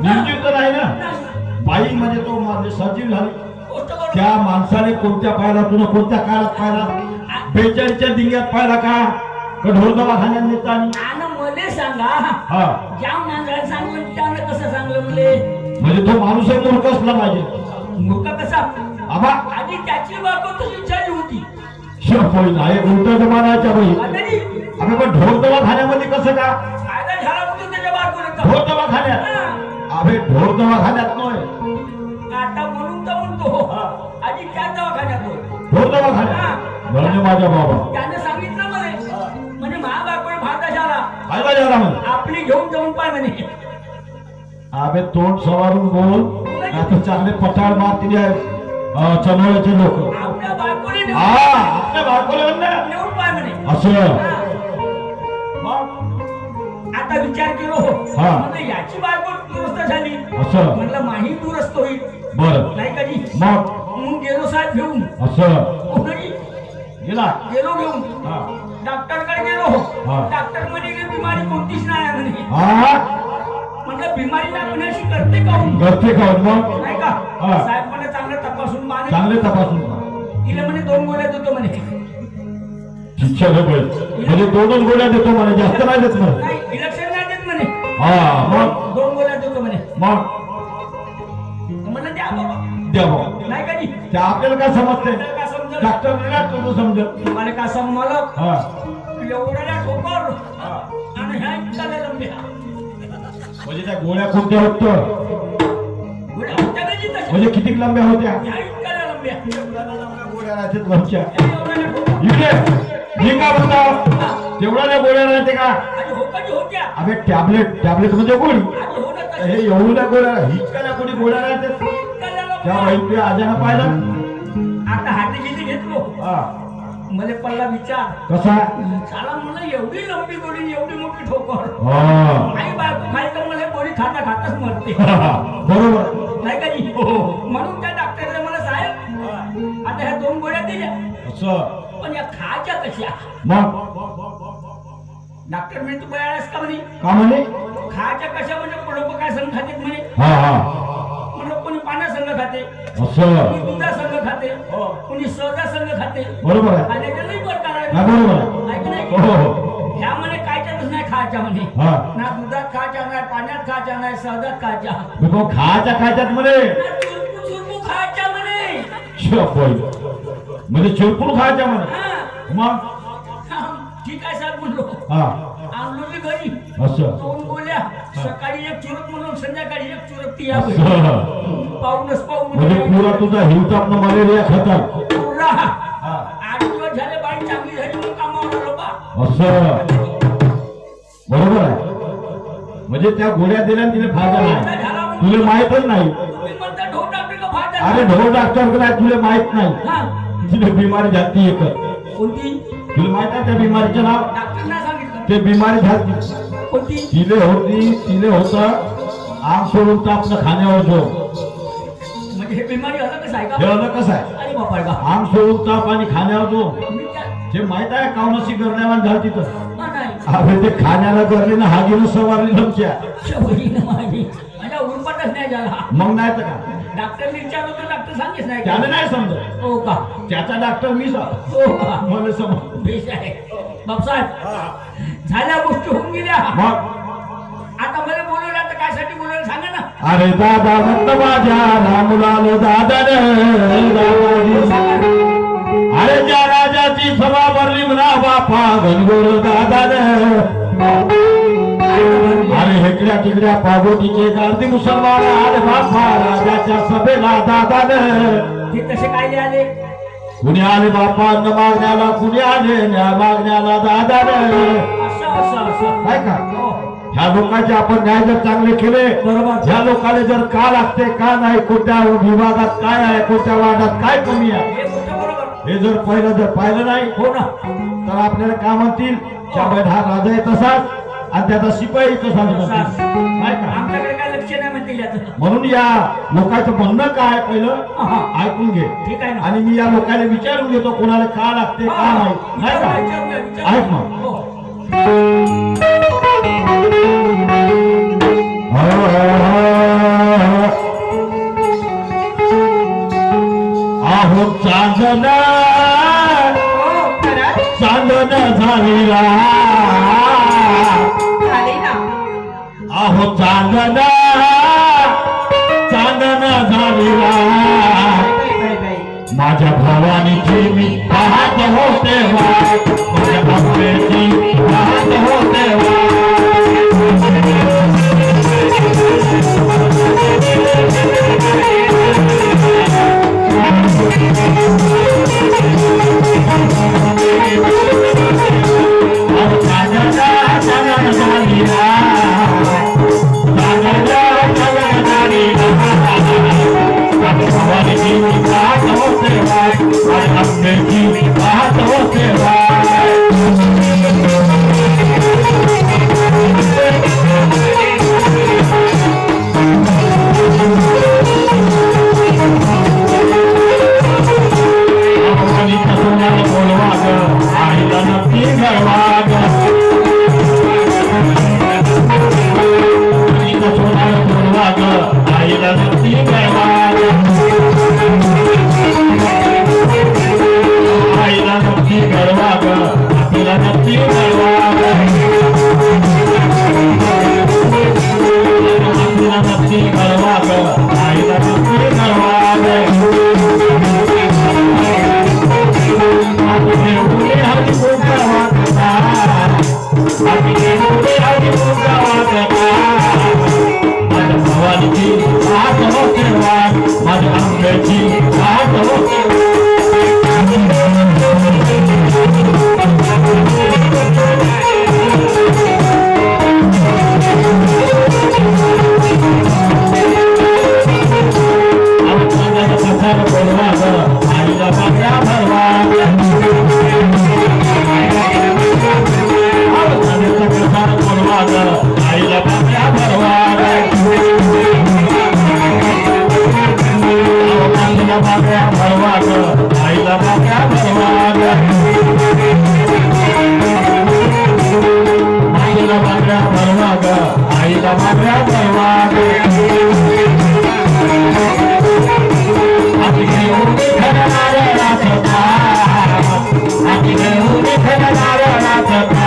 निर्जीव तर नाही ना. बाई म्हणजे तो माझे सजीव झाले. त्या माणसाने कोणत्या पाहिला, तुला कोणत्या काळात पाहिला? 42च्या दिंग्यात पाहिला का ढोर दवाखान्यात नेता? मले सांगा, हा, ज्या माणसाला सांगलं त्यानं कसं सांगलं मले? म्हणजे तो माणूस मूर्ख असला पाहिजे. मूर्ख कसा? आबा आणि त्याची बायको तशी झाली होती. नाही उलट जमानाच्या बाई. आणि अबे पण ढोर दवाखान्यामध्ये कसं का? फायदा झाला म्हणतो त्याच्या बायकोला. ढोर दवाखान्यात? अबे ढोर दवाखान्यात नव्हे. आता म्हणून तर म्हणतो आधी त्या दवाखान्यात होय. ढोर दवाखान्यात म्हणजे माझ्या बाबा त्याने सांगितलं म्हणे, म्हणजे महाबायकोला फायदा झाला, फायदा झाला म्हणे. आपली घेऊन जाऊन पाय म्हणे. अबे तोंड सवारून बोल, आता चांगले पठार मारतील चनोळ्याचे लोक. आपल्या बायकोने नेऊन आपल्या बायकोला नेऊन पाय म्हणे. असं आता विचार केलो, म्हणजे याची बायको दुरुस्त झाली, असं म्हणलं माही दुरुस्त होईल. बरं नाही का जी? मग गेलो साहेब घेऊन. असं गेला गेलो घेऊन डॉक्टरकडे गेलो. डॉक्टर म्हणे की बिमारी कोणतीच नाही आहे म्हणे. म्हटलं बिमारी लागण्याशी करते काऊन? करते काऊन मग? नाही का साहेब म्हणे चांगलं तपासून माने. चांगले तपासून तिला म्हणे 2 गोळ्या देतो म्हणे. शिक्षा म्हणजे 2 गोळ्या देतो म्हणे, जास्त नाही देत म्हणे. नाही इलेक्शन नाही देत म्हणे. मग 2 गोळ्या देतो म्हणे. मग म्हणलं द्या बाबा. द्या बाबा. नाही का जी? ते आपल्याला काय समजते? काय समजलं? डॉक्टर तुझं समजत. मला काय समजलं? एवढ्या ठोकर आणि ह्या इतक्या लंब्या. म्हणजे त्या गोळ्या कोणत्या होत्या? गोळ्या होत्या का जी तशा? म्हणजे किती लांब्या होत्या? ह्या इतक्या लंब्या. गोळ्या राहतात वरच्या. एवढ्या ठोकर. इकडे मी काय म्हणतो, तेवढ्या गोळ्या राहते का? आणि हो कधी होत्या? अबे टॅबलेट म्हणजे गोळी. आणि हो ना तशा. हे एवढ्या गोळ्या हिचकाला कोणी गोळ्या राहतात? इतक्या त्या लंब्या. बाई आजाना पाहिलं. आता हाती किती घेतलो, मला पल्ला विचार कसा? साला मला एवढी लंबी गोळी, एवढी मोठी ठोकर. हा आई बायको खाली तर मला गोळी खाता खाताच मरते. बरोबर नाही का जी? म्हणून त्या डॉक्टरने मला साहेब आता ह्या 2 गोळ्या दिल्या, असं. पण या खायच्या कशा? मग डॉक्टर म्हणे तू बयाळास का म्हणे? का म्हणे? खायच्या कशा म्हणजे लोक काय संघ खाते म्हणे. म्हणलं कोणी पाण्या संघ खाते, असं. कोणी दुधा संघ खाते, कोणी सहजा संघ खाते. बरोबर आहे. खाण्याच्या लई प्रकार आहे. बरोबर आहे. आहे की नाही? हो. ह्या म्हणे कायच्यातच नाही खायच्या म्हणे. ना दुधात खायच्या, नाही पाण्यात खायच्या, नाही सहजात खायच्या. खायच्यात म्हणे. चुरपू चुरपू खायच्या म्हणे. म्हणजे चिरपूर खायच्या म्हणे. हा. मग ठीक आहे साहेब म्हणलो. आणलो मी घरी. असं. 2 गोळ्या, सकाळी 1 चुरत म्हणून संध्याकाळी 1 चुरत ती पाहूनच म्हणजे पुरा तुझा हिवतापनं मलेरिया खतम. पुरा 8 दिवस झाले, बाई चांगली झाली म्हणून कामावर आलो बा. असं. बरोबर आहे. म्हणजे त्या गोळ्या दिल्या तिला फायदा नाही, तुला माहितच नाही. तुम्ही म्हणता ढोर डॉक्टर का फायदा? अरे ढोर डॉक्टर काय तुला माहित नाही. तिला बिमारी झाली एक. कोणती? तुला माहित आहे त्या बिमारीचं नाव? डॉक्टर नाही सांगितलं. ते बिमारी झाली कोणती? तिले होतं आम सोडून तापणं खाण्यावर जो. म्हणजे हे बिमारी अलग कसं आहे का? हे अलग कसं आहे? अरे बापा का? आम सोडून ताप आणि खाण्यावर जो. मी काय? ते माहित आहे कावनाशी करण्यावर झाली तिथं. नाही अरे ते खाण्याला करले ना हागीनं सवारली तुमच्या. शबरीनं माझी माझ्या उरपाटच नाही झाला. मग नाही तर का? डॉक्टरने विचारलं तर डॉक्टर सांगेच नाही. त्याला नाही समजत. हो का? त्याचा डॉक्टर मी हो का? मला समज. बेश आहे बापसाहेब. झाल्या गोष्टी होऊन गेल्या. मग आता मला बोलवलं तर कायसाठी बोलवलं सांगा ना. अरे दादा म्हणत माझ्या रामुलालो दादा अरे ज्या राजाची सभा भरली म्हणा बापा घनगोर दादा. अरे हेकड्या तिकड्या पागोटीचे गार्दी मुसलमान आले बापा राजाच्या सभेला दादा. ते तसे कायदे आले? कुणी आले बापा अन्न मागण्याला, कुणी आले न्याय मागण्याला दादा. असं असं असं काय का? हो. ह्या लोकांचे आपण न्याय जर चांगले केले, बरोबर. ह्या लोकांना जर का लागते का नाही, कोणत्या विभागात काय आहे, कोणत्या वार्डात काय कमी आहे, हे गोष्ट बरोबर. हे जर पाहिलं नाही हो ना, तर आपल्याला काय म्हणतील? त्यामुळे हा राजा आहे तसाच आणि त्याचा शिपाई तसाच म्हणतील. काय का? आमच्याकडे काय लक्ष नाही म्हणतील याचं. म्हणून या लोकांचं म्हणणं काय पहिलं ऐकून घे. ठीक आहे ना. आणि मी या लोकांना विचारून घेतो कोणाला का लागते का नाही. नाही का? ऐक मग. हो. चांदन हो खरंच चांदन झालेला झाले ना अहो चांदन चांदन झालेला बाई बाई माझ्या भावानीची मी पाहत होते माझ्या भावाची पाहत होते खरं